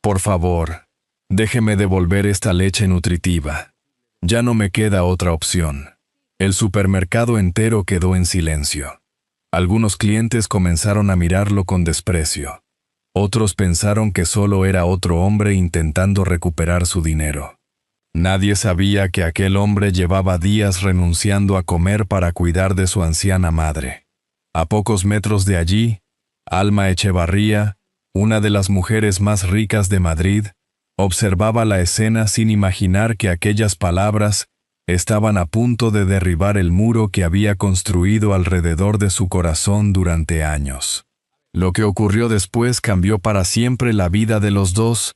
Por favor, déjeme devolver esta leche nutritiva. Ya no me queda otra opción. El supermercado entero quedó en silencio. Algunos clientes comenzaron a mirarlo con desprecio. Otros pensaron que solo era otro hombre intentando recuperar su dinero. Nadie sabía que aquel hombre llevaba días renunciando a comer para cuidar de su anciana madre. A pocos metros de allí, Alma Echevarría, una de las mujeres más ricas de Madrid, observaba la escena sin imaginar que aquellas palabras estaban a punto de derribar el muro que había construido alrededor de su corazón durante años. Lo que ocurrió después cambió para siempre la vida de los dos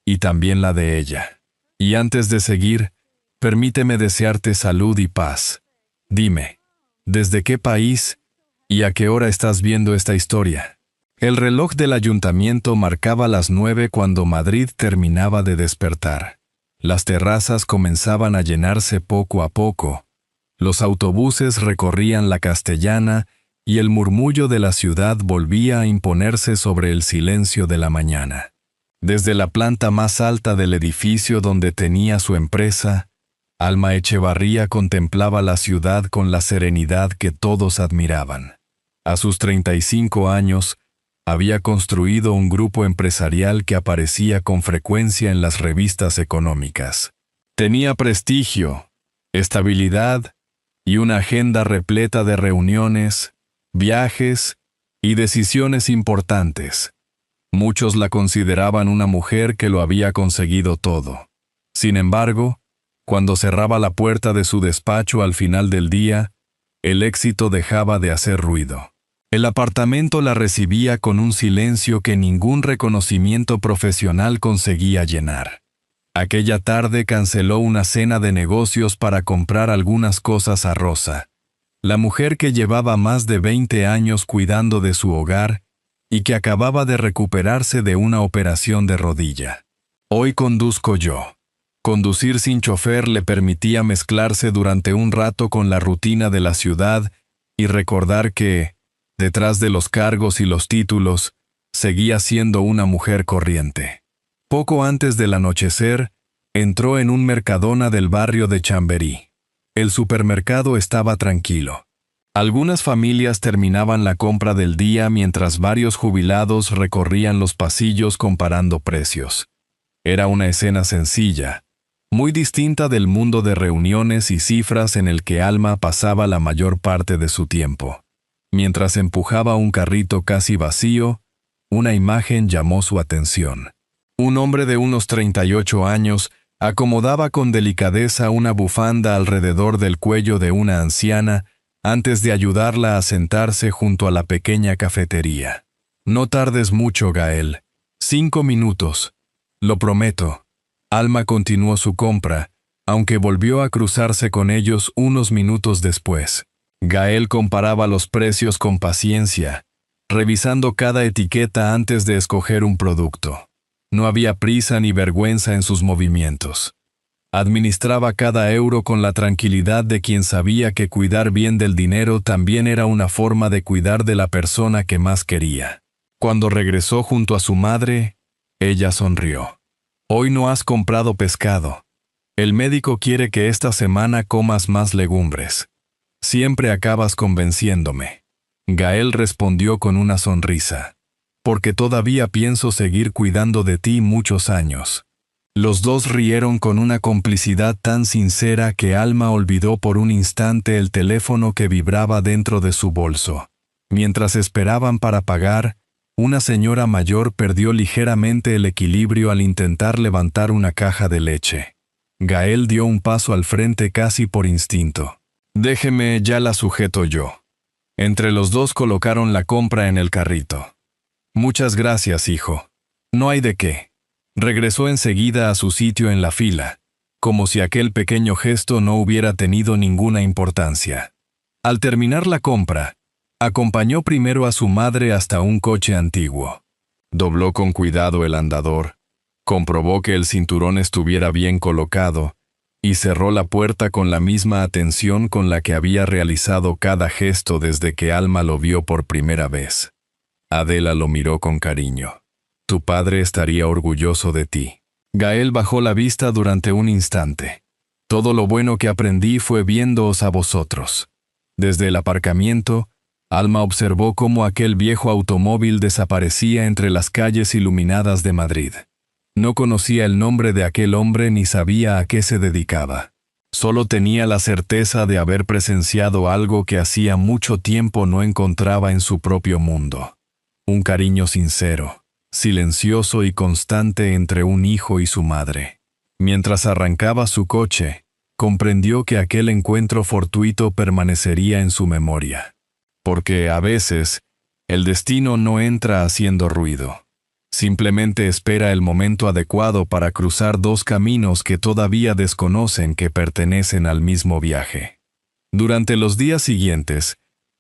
y también la de ella. Y antes de seguir, permíteme desearte salud y paz. Dime, ¿desde qué país y a qué hora estás viendo esta historia? El reloj del ayuntamiento marcaba las 9 cuando Madrid terminaba de despertar. Las terrazas comenzaban a llenarse poco a poco. Los autobuses recorrían la Castellana y el murmullo de la ciudad volvía a imponerse sobre el silencio de la mañana. Desde la planta más alta del edificio donde tenía su empresa, Alma Echevarría contemplaba la ciudad con la serenidad que todos admiraban. A sus 35 años, había construido un grupo empresarial que aparecía con frecuencia en las revistas económicas. Tenía prestigio, estabilidad y una agenda repleta de reuniones, viajes y decisiones importantes. Muchos la consideraban una mujer que lo había conseguido todo. Sin embargo, cuando cerraba la puerta de su despacho al final del día, el éxito dejaba de hacer ruido. El apartamento la recibía con un silencio que ningún reconocimiento profesional conseguía llenar. Aquella tarde canceló una cena de negocios para comprar algunas cosas a Rosa, la mujer que llevaba más de 20 años cuidando de su hogar y que acababa de recuperarse de una operación de rodilla. Hoy conduzco yo. Conducir sin chofer le permitía mezclarse durante un rato con la rutina de la ciudad y recordar que, detrás de los cargos y los títulos, seguía siendo una mujer corriente. Poco antes del anochecer, entró en un Mercadona del barrio de Chamberí. El supermercado estaba tranquilo. Algunas familias terminaban la compra del día mientras varios jubilados recorrían los pasillos comparando precios. Era una escena sencilla, muy distinta del mundo de reuniones y cifras en el que Alma pasaba la mayor parte de su tiempo. Mientras empujaba un carrito casi vacío, una imagen llamó su atención. Un hombre de unos 38 años acomodaba con delicadeza una bufanda alrededor del cuello de una anciana antes de ayudarla a sentarse junto a la pequeña cafetería. No tardes mucho, Gael. 5 minutos. Lo prometo. Alma continuó su compra, aunque volvió a cruzarse con ellos unos minutos después. Gael comparaba los precios con paciencia, revisando cada etiqueta antes de escoger un producto. No había prisa ni vergüenza en sus movimientos. Administraba cada euro con la tranquilidad de quien sabía que cuidar bien del dinero también era una forma de cuidar de la persona que más quería. Cuando regresó junto a su madre, ella sonrió. Hoy no has comprado pescado. El médico quiere que esta semana comas más legumbres. Siempre acabas convenciéndome. Gael respondió con una sonrisa. Porque todavía pienso seguir cuidando de ti muchos años. Los dos rieron con una complicidad tan sincera que Alma olvidó por un instante el teléfono que vibraba dentro de su bolso. Mientras esperaban para pagar, una señora mayor perdió ligeramente el equilibrio al intentar levantar una caja de leche. Gael dio un paso al frente casi por instinto. Déjeme, ya la sujeto yo. Entre los dos colocaron la compra en el carrito. Muchas gracias, hijo. No hay de qué. Regresó enseguida a su sitio en la fila, como si aquel pequeño gesto no hubiera tenido ninguna importancia. Al terminar la compra, acompañó primero a su madre hasta un coche antiguo. Dobló con cuidado el andador, comprobó que el cinturón estuviera bien colocado y cerró la puerta con la misma atención con la que había realizado cada gesto desde que Alma lo vio por primera vez. Adela lo miró con cariño. Tu padre estaría orgulloso de ti. Gael bajó la vista durante un instante. Todo lo bueno que aprendí fue viéndoos a vosotros. Desde el aparcamiento, Alma observó cómo aquel viejo automóvil desaparecía entre las calles iluminadas de Madrid. No conocía el nombre de aquel hombre ni sabía a qué se dedicaba. Solo tenía la certeza de haber presenciado algo que hacía mucho tiempo no encontraba en su propio mundo. Un cariño sincero, silencioso y constante entre un hijo y su madre. Mientras arrancaba su coche, comprendió que aquel encuentro fortuito permanecería en su memoria. Porque, a veces, el destino no entra haciendo ruido. Simplemente espera el momento adecuado para cruzar dos caminos que todavía desconocen que pertenecen al mismo viaje. Durante los días siguientes,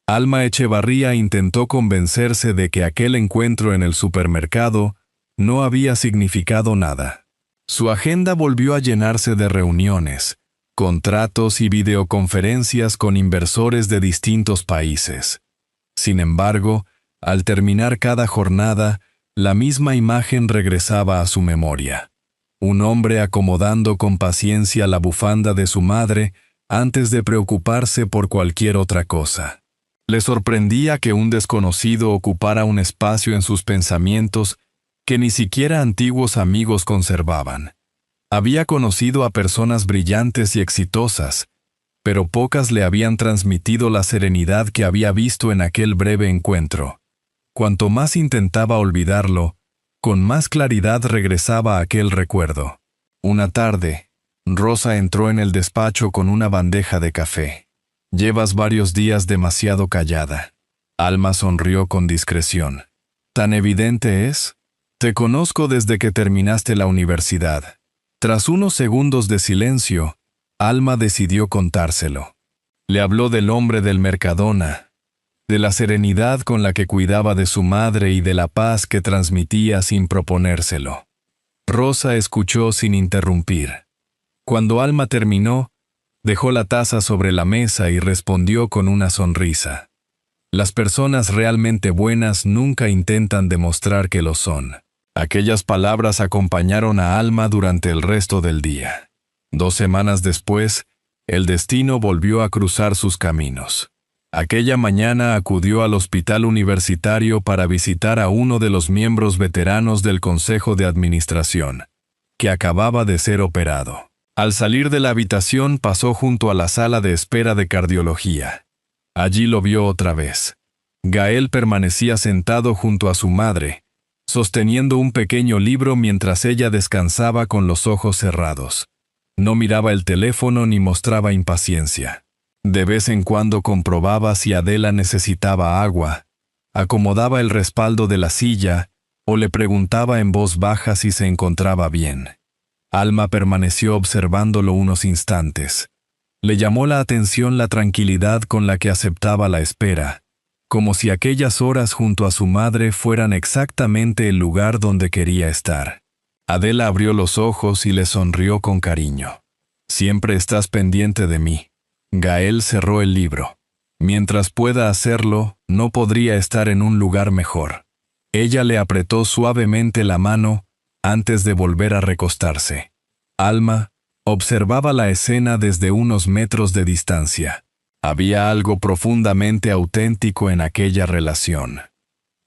Alma Echevarría intentó convencerse de que aquel encuentro en el supermercado no había significado nada. Su agenda volvió a llenarse de reuniones, contratos y videoconferencias con inversores de distintos países. Sin embargo, al terminar cada jornada, la misma imagen regresaba a su memoria. Un hombre acomodando con paciencia la bufanda de su madre antes de preocuparse por cualquier otra cosa. Le sorprendía que un desconocido ocupara un espacio en sus pensamientos que ni siquiera antiguos amigos conservaban. Había conocido a personas brillantes y exitosas, pero pocas le habían transmitido la serenidad que había visto en aquel breve encuentro. Cuanto más intentaba olvidarlo, con más claridad regresaba aquel recuerdo. Una tarde, Rosa entró en el despacho con una bandeja de café. «Llevas varios días demasiado callada». Alma sonrió con discreción. «¿Tan evidente es? Te conozco desde que terminaste la universidad». Tras unos segundos de silencio, Alma decidió contárselo. Le habló del hombre del Mercadona, de la serenidad con la que cuidaba de su madre y de la paz que transmitía sin proponérselo. Rosa escuchó sin interrumpir. Cuando Alma terminó, dejó la taza sobre la mesa y respondió con una sonrisa. Las personas realmente buenas nunca intentan demostrar que lo son. Aquellas palabras acompañaron a Alma durante el resto del día. 2 semanas después, el destino volvió a cruzar sus caminos. Aquella mañana acudió al hospital universitario para visitar a uno de los miembros veteranos del Consejo de Administración, que acababa de ser operado. Al salir de la habitación pasó junto a la sala de espera de cardiología. Allí lo vio otra vez. Gael permanecía sentado junto a su madre, sosteniendo un pequeño libro mientras ella descansaba con los ojos cerrados. No miraba el teléfono ni mostraba impaciencia. De vez en cuando comprobaba si Adela necesitaba agua, acomodaba el respaldo de la silla o le preguntaba en voz baja si se encontraba bien. Alma permaneció observándolo unos instantes. Le llamó la atención la tranquilidad con la que aceptaba la espera, como si aquellas horas junto a su madre fueran exactamente el lugar donde quería estar. Adela abrió los ojos y le sonrió con cariño. «Siempre estás pendiente de mí». Gael cerró el libro. Mientras pueda hacerlo, no podría estar en un lugar mejor. Ella le apretó suavemente la mano antes de volver a recostarse. Alma observaba la escena desde unos metros de distancia. Había algo profundamente auténtico en aquella relación.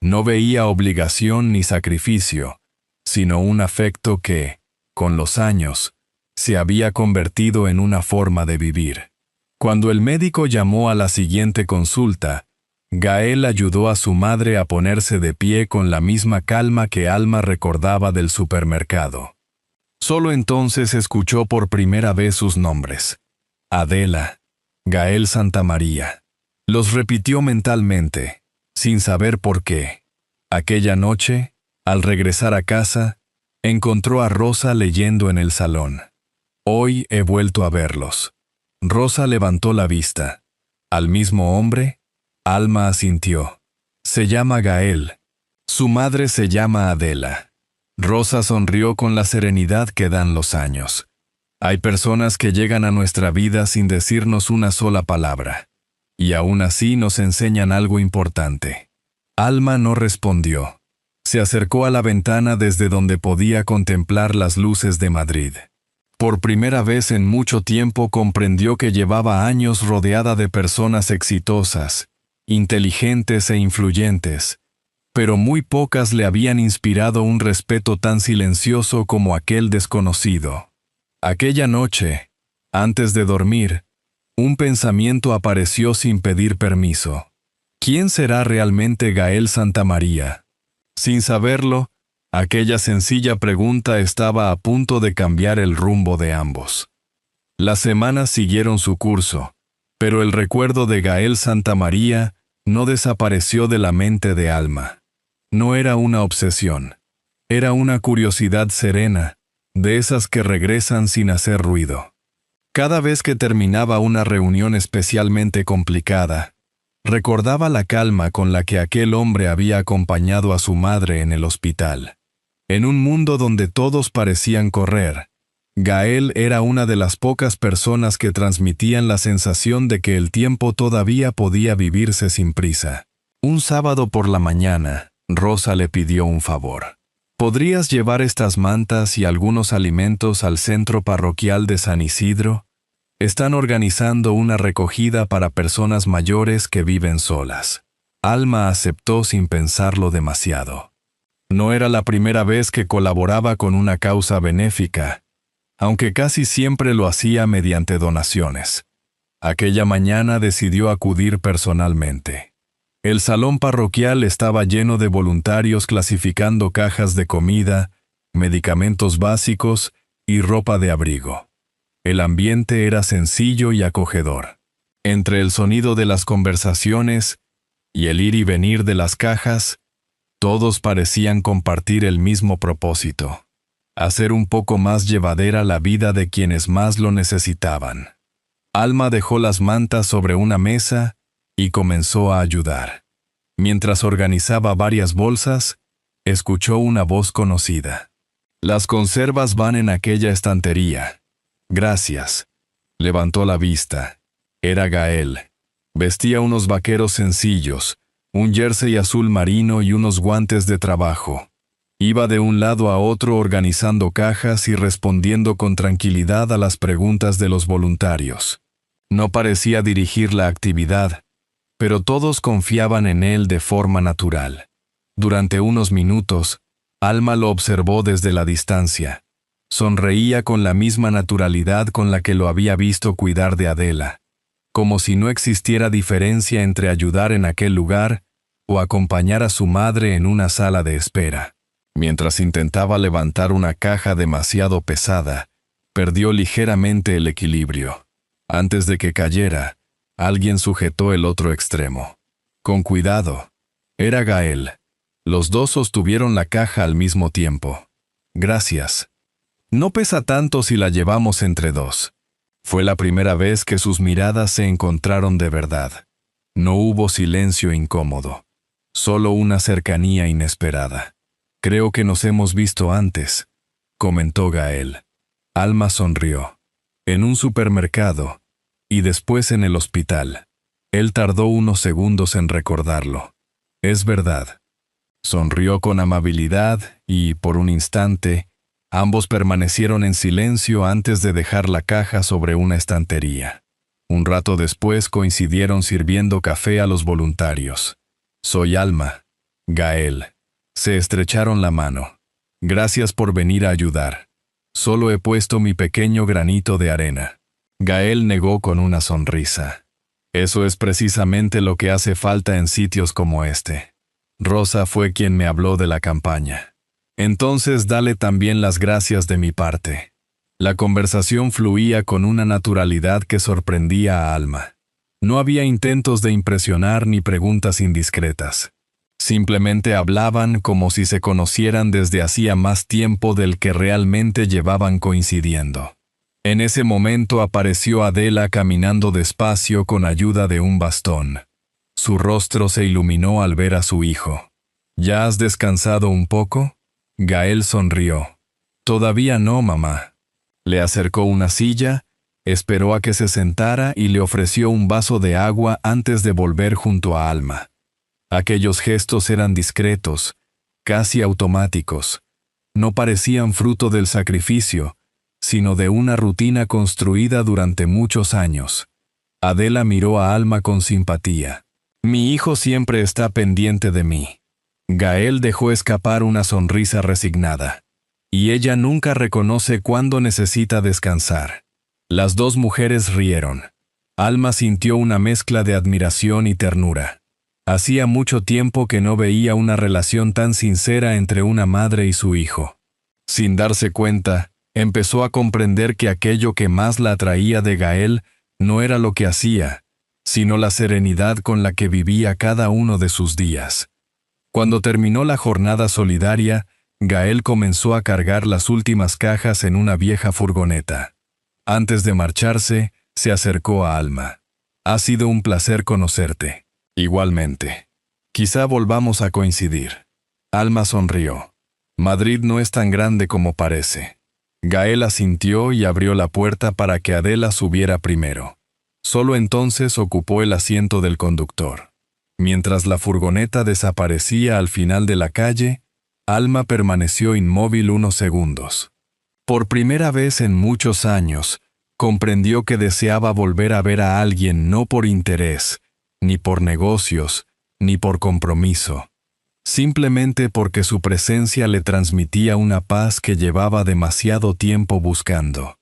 No veía obligación ni sacrificio, sino un afecto que, con los años, se había convertido en una forma de vivir. Cuando el médico llamó a la siguiente consulta, Gael ayudó a su madre a ponerse de pie con la misma calma que Alma recordaba del supermercado. Solo entonces escuchó por primera vez sus nombres. Adela, Gael Santamaría. Los repitió mentalmente, sin saber por qué. Aquella noche, al regresar a casa, encontró a Rosa leyendo en el salón. «Hoy he vuelto a verlos». Rosa levantó la vista. ¿Al mismo hombre? Alma asintió. «Se llama Gael. Su madre se llama Adela». Rosa sonrió con la serenidad que dan los años. Hay personas que llegan a nuestra vida sin decirnos una sola palabra, y aún así nos enseñan algo importante. Alma no respondió. Se acercó a la ventana desde donde podía contemplar las luces de Madrid. Por primera vez en mucho tiempo comprendió que llevaba años rodeada de personas exitosas, inteligentes e influyentes, pero muy pocas le habían inspirado un respeto tan silencioso como aquel desconocido. Aquella noche, antes de dormir, un pensamiento apareció sin pedir permiso. ¿Quién será realmente Gael Santamaría? Sin saberlo, aquella sencilla pregunta estaba a punto de cambiar el rumbo de ambos. Las semanas siguieron su curso, pero el recuerdo de Gael Santamaría no desapareció de la mente de Alma. No era una obsesión, era una curiosidad serena, de esas que regresan sin hacer ruido. Cada vez que terminaba una reunión especialmente complicada, recordaba la calma con la que aquel hombre había acompañado a su madre en el hospital. En un mundo donde todos parecían correr, Gael era una de las pocas personas que transmitían la sensación de que el tiempo todavía podía vivirse sin prisa. Un sábado por la mañana, Rosa le pidió un favor. ¿Podrías llevar estas mantas y algunos alimentos al centro parroquial de San Isidro? Están organizando una recogida para personas mayores que viven solas. Alma aceptó sin pensarlo demasiado. No era la primera vez que colaboraba con una causa benéfica, aunque casi siempre lo hacía mediante donaciones. Aquella mañana decidió acudir personalmente. El salón parroquial estaba lleno de voluntarios clasificando cajas de comida, medicamentos básicos y ropa de abrigo. El ambiente era sencillo y acogedor. Entre el sonido de las conversaciones y el ir y venir de las cajas, todos parecían compartir el mismo propósito: hacer un poco más llevadera la vida de quienes más lo necesitaban. Alma dejó las mantas sobre una mesa y comenzó a ayudar. Mientras organizaba varias bolsas, escuchó una voz conocida. «Las conservas van en aquella estantería». «Gracias». Levantó la vista. Era Gael. Vestía unos vaqueros sencillos, un jersey azul marino y unos guantes de trabajo. Iba de un lado a otro organizando cajas y respondiendo con tranquilidad a las preguntas de los voluntarios. No parecía dirigir la actividad, pero todos confiaban en él de forma natural. Durante unos minutos, Alma lo observó desde la distancia. Sonreía con la misma naturalidad con la que lo había visto cuidar de Adela, como si no existiera diferencia entre ayudar en aquel lugar o acompañar a su madre en una sala de espera. Mientras intentaba levantar una caja demasiado pesada, perdió ligeramente el equilibrio. Antes de que cayera, alguien sujetó el otro extremo. Con cuidado. Era Gael. Los dos sostuvieron la caja al mismo tiempo. «Gracias. No pesa tanto si la llevamos entre dos». Fue la primera vez que sus miradas se encontraron de verdad. No hubo silencio incómodo, solo una cercanía inesperada. «Creo que nos hemos visto antes», comentó Gael. Alma sonrió. En un supermercado, y después en el hospital. Él tardó unos segundos en recordarlo. «Es verdad». Sonrió con amabilidad y, por un instante, ambos permanecieron en silencio antes de dejar la caja sobre una estantería. Un rato después coincidieron sirviendo café a los voluntarios. «Soy Alma». «Gael». Se estrecharon la mano. «Gracias por venir a ayudar. Solo he puesto mi pequeño granito de arena». Gael negó con una sonrisa. «Eso es precisamente lo que hace falta en sitios como este. Rosa fue quien me habló de la campaña. Entonces dale también las gracias de mi parte». La conversación fluía con una naturalidad que sorprendía a Alma. No había intentos de impresionar ni preguntas indiscretas. Simplemente hablaban como si se conocieran desde hacía más tiempo del que realmente llevaban coincidiendo. En ese momento apareció Adela caminando despacio con ayuda de un bastón. Su rostro se iluminó al ver a su hijo. «¿Ya has descansado un poco?» Gael sonrió. «Todavía no, mamá». Le acercó una silla, esperó a que se sentara y le ofreció un vaso de agua antes de volver junto a Alma. Aquellos gestos eran discretos, casi automáticos. No parecían fruto del sacrificio, sino de una rutina construida durante muchos años. Adela miró a Alma con simpatía. Mi hijo siempre está pendiente de mí. Gael dejó escapar una sonrisa resignada. Y ella nunca reconoce cuándo necesita descansar. Las dos mujeres rieron. Alma sintió una mezcla de admiración y ternura. Hacía mucho tiempo que no veía una relación tan sincera entre una madre y su hijo. Sin darse cuenta, empezó a comprender que aquello que más la atraía de Gael no era lo que hacía, sino la serenidad con la que vivía cada uno de sus días. Cuando terminó la jornada solidaria, Gael comenzó a cargar las últimas cajas en una vieja furgoneta. Antes de marcharse, se acercó a Alma. Ha sido un placer conocerte. Igualmente. Quizá volvamos a coincidir. Alma sonrió. Madrid no es tan grande como parece. Gael asintió y abrió la puerta para que Adela subiera primero. Solo entonces ocupó el asiento del conductor. Mientras la furgoneta desaparecía al final de la calle, Alma permaneció inmóvil unos segundos. Por primera vez en muchos años, comprendió que deseaba volver a ver a alguien no por interés, ni por negocios, ni por compromiso. Simplemente porque su presencia le transmitía una paz que llevaba demasiado tiempo buscando.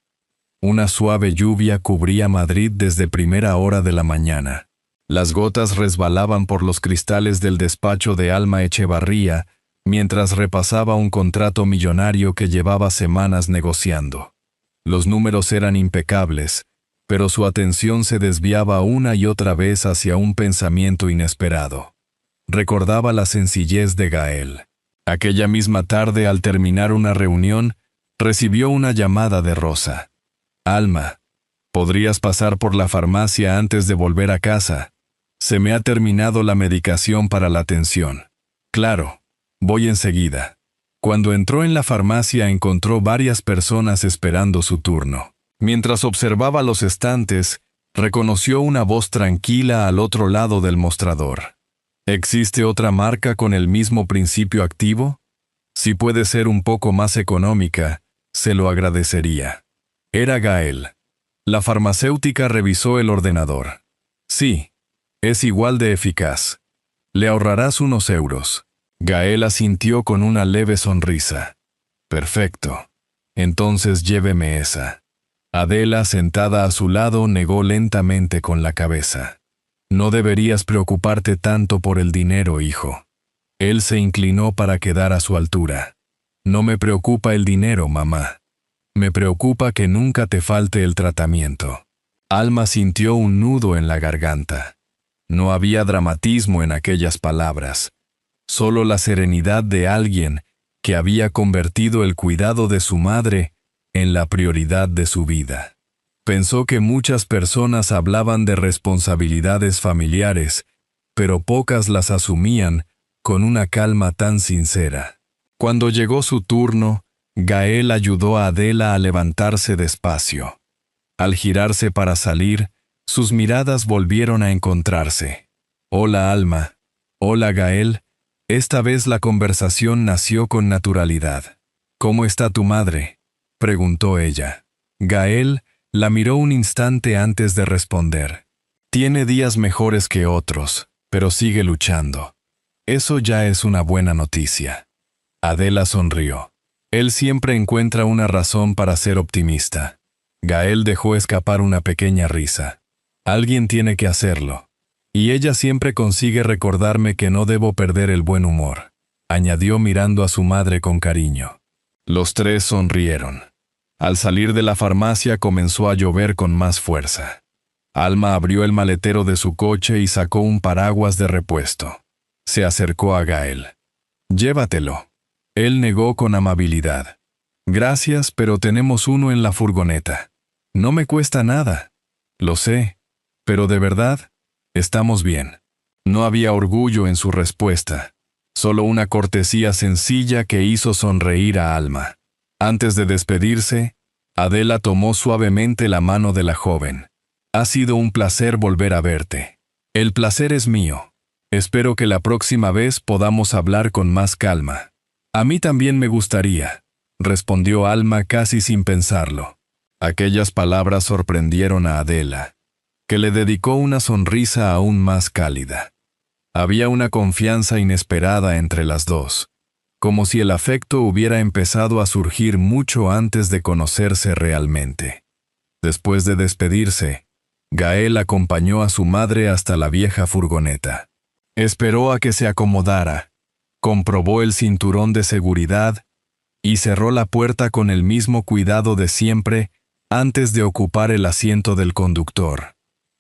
Una suave lluvia cubría Madrid desde primera hora de la mañana. Las gotas resbalaban por los cristales del despacho de Alma Echevarría mientras repasaba un contrato millonario que llevaba semanas negociando. Los números eran impecables, pero su atención se desviaba una y otra vez hacia un pensamiento inesperado. Recordaba la sencillez de Gael. Aquella misma tarde, al terminar una reunión, recibió una llamada de Rosa. Alma, ¿podrías pasar por la farmacia antes de volver a casa? Se me ha terminado la medicación para la tensión. Claro, voy enseguida. Cuando entró en la farmacia encontró varias personas esperando su turno. Mientras observaba los estantes, reconoció una voz tranquila al otro lado del mostrador. ¿Existe otra marca con el mismo principio activo? Si puede ser un poco más económica, se lo agradecería. Era Gael. La farmacéutica revisó el ordenador. Sí, es igual de eficaz. Le ahorrarás unos euros. Gael asintió con una leve sonrisa. Perfecto. Entonces lléveme esa. Adela, sentada a su lado, negó lentamente con la cabeza. No deberías preocuparte tanto por el dinero, hijo. Él se inclinó para quedar a su altura. No me preocupa el dinero, mamá. Me preocupa que nunca te falte el tratamiento. Alma sintió un nudo en la garganta. No había dramatismo en aquellas palabras, solo la serenidad de alguien que había convertido el cuidado de su madre en la prioridad de su vida. Pensó que muchas personas hablaban de responsabilidades familiares, pero pocas las asumían con una calma tan sincera. Cuando llegó su turno, Gael ayudó a Adela a levantarse despacio. Al girarse para salir, sus miradas volvieron a encontrarse. Hola, Alma. Hola, Gael. Esta vez la conversación nació con naturalidad. ¿Cómo está tu madre?, preguntó ella. Gael la miró un instante antes de responder. Tiene días mejores que otros, pero sigue luchando. Eso ya es una buena noticia. Adela sonrió. Él siempre encuentra una razón para ser optimista. Gael dejó escapar una pequeña risa. Alguien tiene que hacerlo. Y ella siempre consigue recordarme que no debo perder el buen humor, añadió mirando a su madre con cariño. Los tres sonrieron. Al salir de la farmacia comenzó a llover con más fuerza. Alma abrió el maletero de su coche y sacó un paraguas de repuesto. Se acercó a Gael. Llévatelo. Él negó con amabilidad. Gracias, pero tenemos uno en la furgoneta. No me cuesta nada. Lo sé, pero de verdad, estamos bien. No había orgullo en su respuesta, solo una cortesía sencilla que hizo sonreír a Alma. Antes de despedirse, Adela tomó suavemente la mano de la joven. Ha sido un placer volver a verte. El placer es mío. Espero que la próxima vez podamos hablar con más calma. A mí también me gustaría, respondió Alma casi sin pensarlo. Aquellas palabras sorprendieron a Adela, que le dedicó una sonrisa aún más cálida. Había una confianza inesperada entre las dos, como si el afecto hubiera empezado a surgir mucho antes de conocerse realmente. Después de despedirse, Gael acompañó a su madre hasta la vieja furgoneta. Esperó a que se acomodara, comprobó el cinturón de seguridad y cerró la puerta con el mismo cuidado de siempre antes de ocupar el asiento del conductor.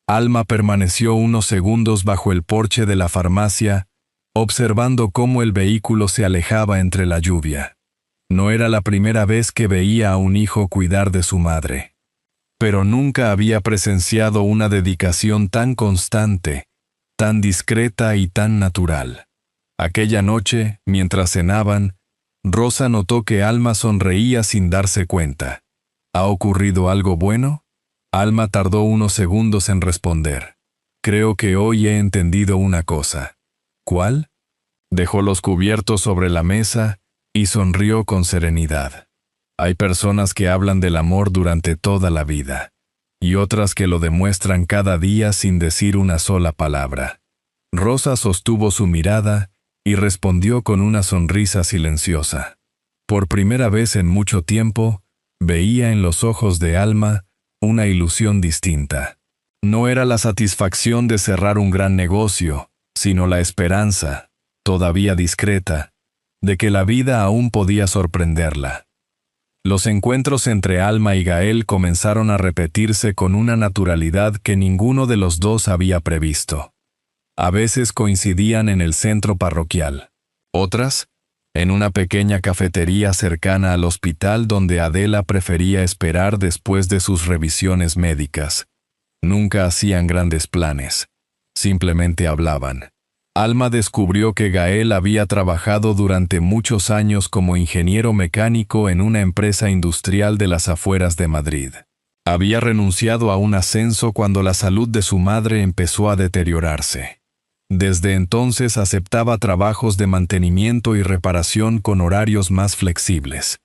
Alma permaneció unos segundos bajo el porche de la farmacia, observando cómo el vehículo se alejaba entre la lluvia. No era la primera vez que veía a un hijo cuidar de su madre, pero nunca había presenciado una dedicación tan constante, tan discreta y tan natural. Aquella noche, mientras cenaban, Rosa notó que Alma sonreía sin darse cuenta. ¿Ha ocurrido algo bueno? Alma tardó unos segundos en responder. Creo que hoy he entendido una cosa. ¿Cuál? Dejó los cubiertos sobre la mesa y sonrió con serenidad. Hay personas que hablan del amor durante toda la vida, y otras que lo demuestran cada día sin decir una sola palabra. Rosa sostuvo su mirada y respondió con una sonrisa silenciosa. Por primera vez en mucho tiempo, veía en los ojos de Alma una ilusión distinta. No era la satisfacción de cerrar un gran negocio, sino la esperanza, todavía discreta, de que la vida aún podía sorprenderla. Los encuentros entre Alma y Gael comenzaron a repetirse con una naturalidad que ninguno de los dos había previsto. A veces coincidían en el centro parroquial. Otras, en una pequeña cafetería cercana al hospital donde Adela prefería esperar después de sus revisiones médicas. Nunca hacían grandes planes. Simplemente hablaban. Alma descubrió que Gael había trabajado durante muchos años como ingeniero mecánico en una empresa industrial de las afueras de Madrid. Había renunciado a un ascenso cuando la salud de su madre empezó a deteriorarse. Desde entonces aceptaba trabajos de mantenimiento y reparación con horarios más flexibles.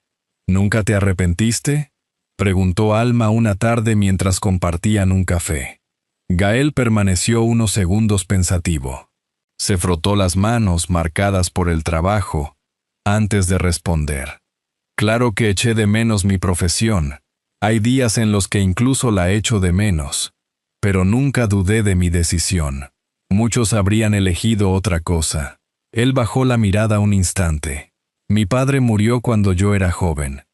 ¿Nunca te arrepentiste?, preguntó Alma una tarde mientras compartían un café. Gael permaneció unos segundos pensativo. Se frotó las manos marcadas por el trabajo antes de responder. Claro que eché de menos mi profesión. Hay días en los que incluso la echo de menos, pero nunca dudé de mi decisión. Muchos habrían elegido otra cosa. Él bajó la mirada un instante. Mi padre murió cuando yo era joven.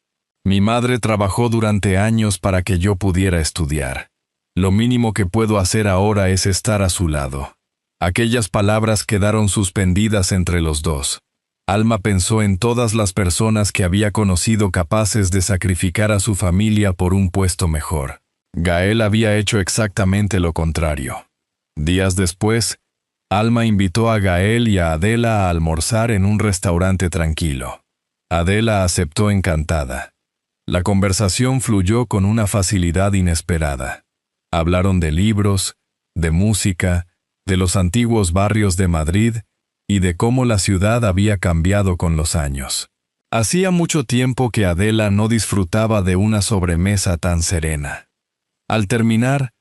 Mi madre trabajó durante años para que yo pudiera estudiar. Lo mínimo que puedo hacer ahora es estar a su lado. Aquellas palabras quedaron suspendidas entre los dos. Alma pensó en todas las personas que había conocido capaces de sacrificar a su familia por un puesto mejor. Gael había hecho exactamente lo contrario. Días después, Alma invitó a Gael y a Adela a almorzar en un restaurante tranquilo. Adela aceptó encantada. La conversación fluyó con una facilidad inesperada. Hablaron de libros, de música, de los antiguos barrios de Madrid y de cómo la ciudad había cambiado con los años. Hacía mucho tiempo que Adela no disfrutaba de una sobremesa tan serena. Al terminar,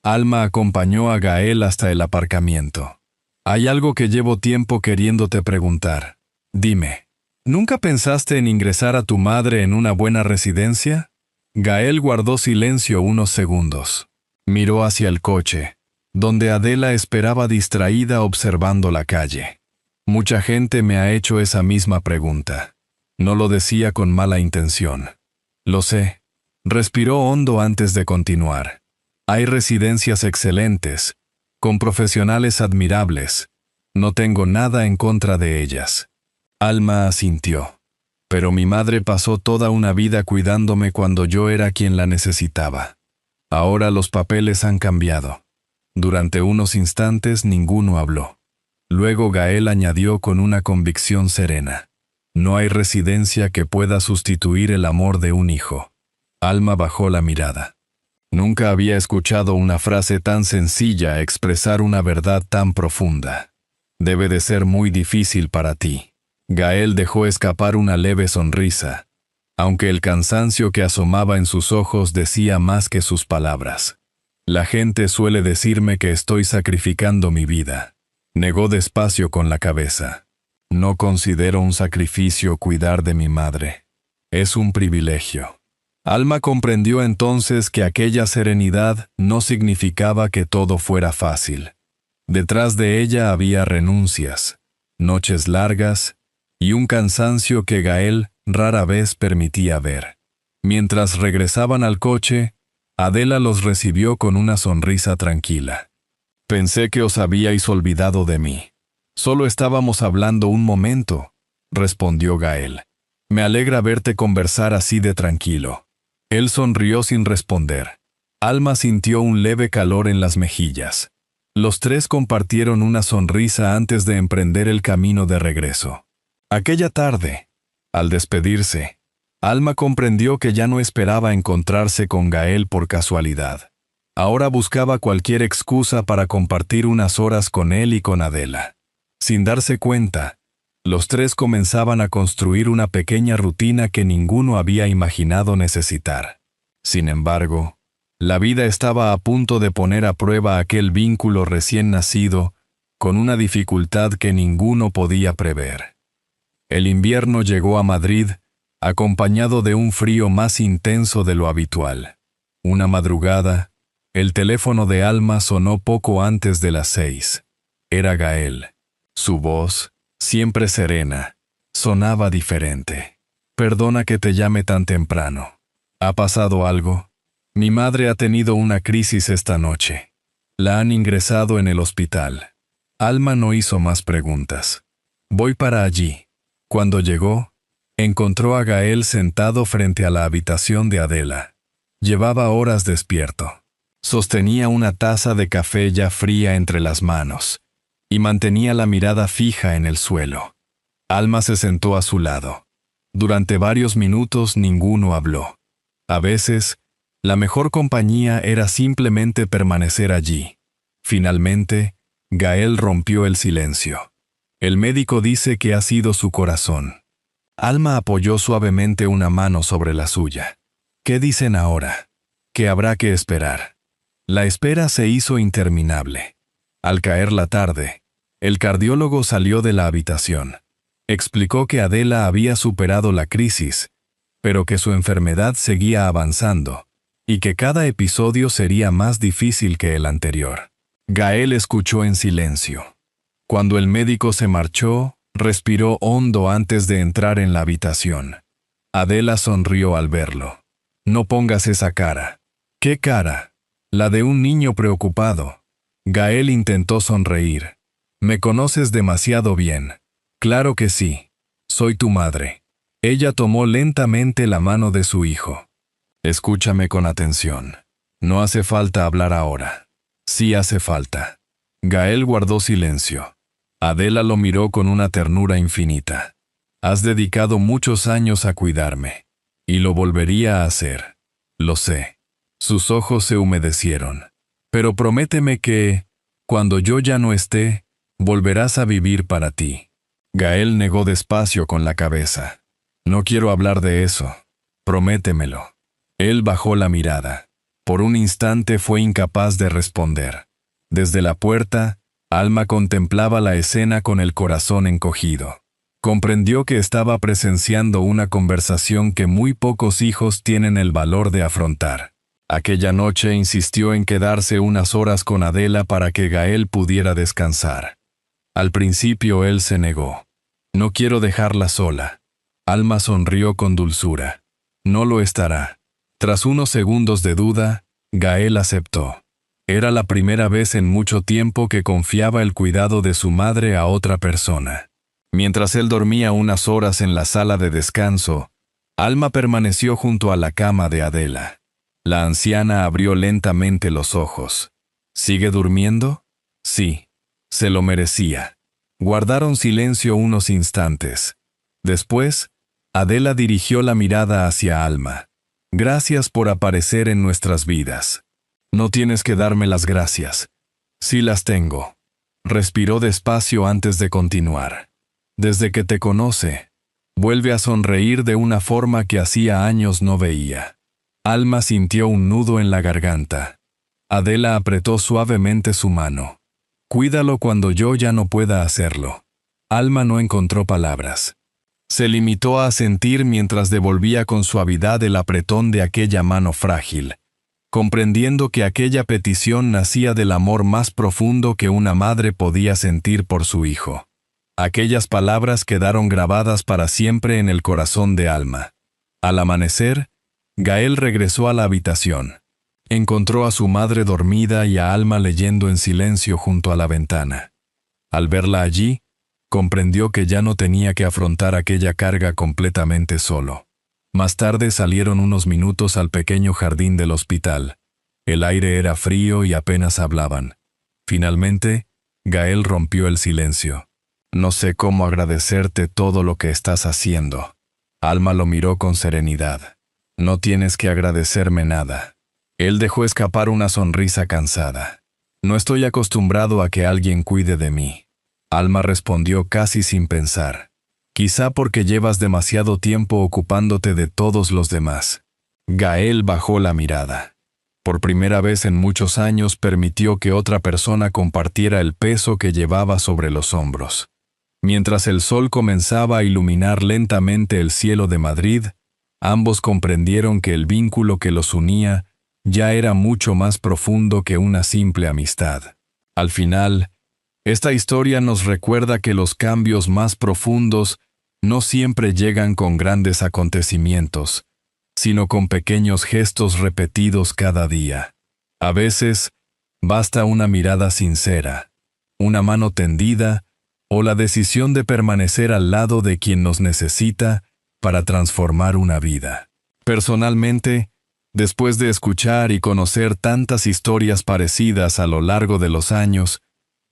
Alma acompañó a Gael hasta el aparcamiento. Hay algo que llevo tiempo queriéndote preguntar. Dime, ¿nunca pensaste en ingresar a tu madre en una buena residencia? Gael guardó silencio unos segundos. Miró hacia el coche, donde Adela esperaba distraída observando la calle. Mucha gente me ha hecho esa misma pregunta. No lo decía con mala intención. Lo sé. Respiró hondo antes de continuar. Hay residencias excelentes, con profesionales admirables. No tengo nada en contra de ellas. Alma asintió. Pero mi madre pasó toda una vida cuidándome cuando yo era quien la necesitaba. Ahora los papeles han cambiado. Durante unos instantes ninguno habló. Luego Gael añadió con una convicción serena. No hay residencia que pueda sustituir el amor de un hijo. Alma bajó la mirada. Nunca había escuchado una frase tan sencilla expresar una verdad tan profunda. Debe de ser muy difícil para ti. Gael dejó escapar una leve sonrisa, aunque el cansancio que asomaba en sus ojos decía más que sus palabras. La gente suele decirme que estoy sacrificando mi vida. Negó despacio con la cabeza. No considero un sacrificio cuidar de mi madre. Es un privilegio. Alma comprendió entonces que aquella serenidad no significaba que todo fuera fácil. Detrás de ella había renuncias, noches largas y un cansancio que Gael rara vez permitía ver. Mientras regresaban al coche, Adela los recibió con una sonrisa tranquila. «Pensé que os habíais olvidado de mí. Solo estábamos hablando un momento», respondió Gael. «Me alegra verte conversar así de tranquilo». Él sonrió sin responder. Alma sintió un leve calor en las mejillas. Los tres compartieron una sonrisa antes de emprender el camino de regreso. Aquella tarde, al despedirse, Alma comprendió que ya no esperaba encontrarse con Gael por casualidad. Ahora buscaba cualquier excusa para compartir unas horas con él y con Adela. Sin darse cuenta, los tres comenzaban a construir una pequeña rutina que ninguno había imaginado necesitar. Sin embargo, la vida estaba a punto de poner a prueba aquel vínculo recién nacido con una dificultad que ninguno podía prever. El invierno llegó a Madrid, acompañado de un frío más intenso de lo habitual. Una madrugada, el teléfono de Alma sonó poco antes de las 6. Era Gael. Su voz, siempre serena, sonaba diferente. «Perdona que te llame tan temprano. ¿Ha pasado algo? Mi madre ha tenido una crisis esta noche. La han ingresado en el hospital». Alma no hizo más preguntas. «Voy para allí». Cuando llegó, encontró a Gael sentado frente a la habitación de Adela. Llevaba horas despierto. Sostenía una taza de café ya fría entre las manos y mantenía la mirada fija en el suelo. Alma se sentó a su lado. Durante varios minutos ninguno habló. A veces, la mejor compañía era simplemente permanecer allí. Finalmente, Gael rompió el silencio. «El médico dice que ha sido su corazón». Alma apoyó suavemente una mano sobre la suya. «¿Qué dicen ahora?» «Que habrá que esperar». La espera se hizo interminable. Al caer la tarde, el cardiólogo salió de la habitación. Explicó que Adela había superado la crisis, pero que su enfermedad seguía avanzando, y que cada episodio sería más difícil que el anterior. Gael escuchó en silencio. Cuando el médico se marchó, respiró hondo antes de entrar en la habitación. Adela sonrió al verlo. «No pongas esa cara». «¿Qué cara?» «La de un niño preocupado». Gael intentó sonreír. «Me conoces demasiado bien». «Claro que sí. Soy tu madre». Ella tomó lentamente la mano de su hijo. «Escúchame con atención. No hace falta hablar ahora». «Sí hace falta». Gael guardó silencio. Adela lo miró con una ternura infinita. «Has dedicado muchos años a cuidarme. Y lo volvería a hacer. Lo sé». Sus ojos se humedecieron. «Pero prométeme que, cuando yo ya no esté, volverás a vivir para ti». Gael negó despacio con la cabeza. «No quiero hablar de eso. Prométemelo». Él bajó la mirada. Por un instante fue incapaz de responder. Desde la puerta, Alma contemplaba la escena con el corazón encogido. Comprendió que estaba presenciando una conversación que muy pocos hijos tienen el valor de afrontar. Aquella noche insistió en quedarse unas horas con Adela para que Gael pudiera descansar. Al principio él se negó. «No quiero dejarla sola». Alma sonrió con dulzura. «No lo estará». Tras unos segundos de duda, Gael aceptó. Era la primera vez en mucho tiempo que confiaba el cuidado de su madre a otra persona. Mientras él dormía unas horas en la sala de descanso, Alma permaneció junto a la cama de Adela. La anciana abrió lentamente los ojos. ¿Sigue durmiendo? Sí. Se lo merecía. Guardaron silencio unos instantes. Después, Adela dirigió la mirada hacia Alma. «Gracias por aparecer en nuestras vidas». «No tienes que darme las gracias. Sí las tengo». Respiró despacio antes de continuar. Desde que te conoce, vuelve a sonreír de una forma que hacía años no veía. Alma sintió un nudo en la garganta. Adela apretó suavemente su mano. Cuídalo cuando yo ya no pueda hacerlo. Alma no encontró palabras. Se limitó a sentir mientras devolvía con suavidad el apretón de aquella mano frágil, comprendiendo que aquella petición nacía del amor más profundo que una madre podía sentir por su hijo. Aquellas palabras quedaron grabadas para siempre en el corazón de Alma. Al amanecer, Gael regresó a la habitación. Encontró a su madre dormida y a Alma leyendo en silencio junto a la ventana. Al verla allí, comprendió que ya no tenía que afrontar aquella carga completamente solo. Más tarde salieron unos minutos al pequeño jardín del hospital. El aire era frío y apenas hablaban. Finalmente, Gael rompió el silencio. No sé cómo agradecerte todo lo que estás haciendo. Alma lo miró con serenidad. No tienes que agradecerme nada. Él dejó escapar una sonrisa cansada. No estoy acostumbrado a que alguien cuide de mí. Alma respondió casi sin pensar. Quizá porque llevas demasiado tiempo ocupándote de todos los demás. Gael bajó la mirada. Por primera vez en muchos años permitió que otra persona compartiera el peso que llevaba sobre los hombros. Mientras el sol comenzaba a iluminar lentamente el cielo de Madrid, ambos comprendieron que el vínculo que los unía ya era mucho más profundo que una simple amistad. Al final, esta historia nos recuerda que los cambios más profundos no siempre llegan con grandes acontecimientos, sino con pequeños gestos repetidos cada día. A veces, basta una mirada sincera, una mano tendida o la decisión de permanecer al lado de quien nos necesita para transformar una vida. Personalmente, después de escuchar y conocer tantas historias parecidas a lo largo de los años,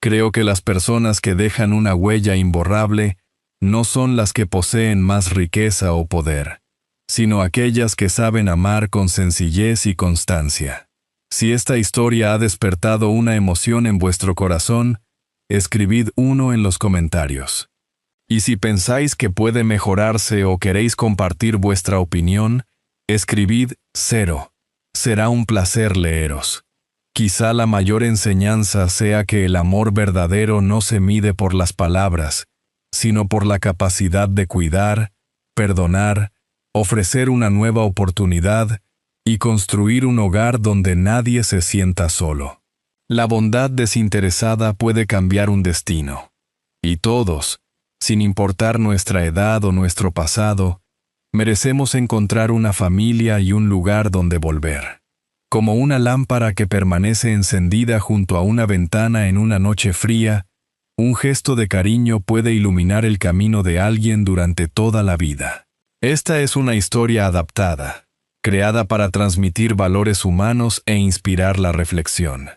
creo que las personas que dejan una huella imborrable no son las que poseen más riqueza o poder, sino aquellas que saben amar con sencillez y constancia. Si esta historia ha despertado una emoción en vuestro corazón, escribid 1 en los comentarios. Y si pensáis que puede mejorarse o queréis compartir vuestra opinión, escribid 0. Será un placer leeros. Quizá la mayor enseñanza sea que el amor verdadero no se mide por las palabras, sino por la capacidad de cuidar, perdonar, ofrecer una nueva oportunidad y construir un hogar donde nadie se sienta solo. La bondad desinteresada puede cambiar un destino. Y todos, sin importar nuestra edad o nuestro pasado, merecemos encontrar una familia y un lugar donde volver. Como una lámpara que permanece encendida junto a una ventana en una noche fría, un gesto de cariño puede iluminar el camino de alguien durante toda la vida. Esta es una historia adaptada, creada para transmitir valores humanos e inspirar la reflexión.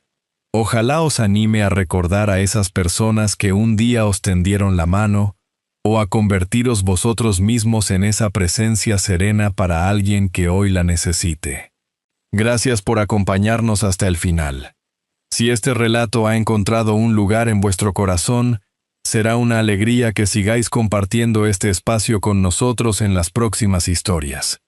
Ojalá os anime a recordar a esas personas que un día os tendieron la mano, o a convertiros vosotros mismos en esa presencia serena para alguien que hoy la necesite. Gracias por acompañarnos hasta el final. Si este relato ha encontrado un lugar en vuestro corazón, será una alegría que sigáis compartiendo este espacio con nosotros en las próximas historias.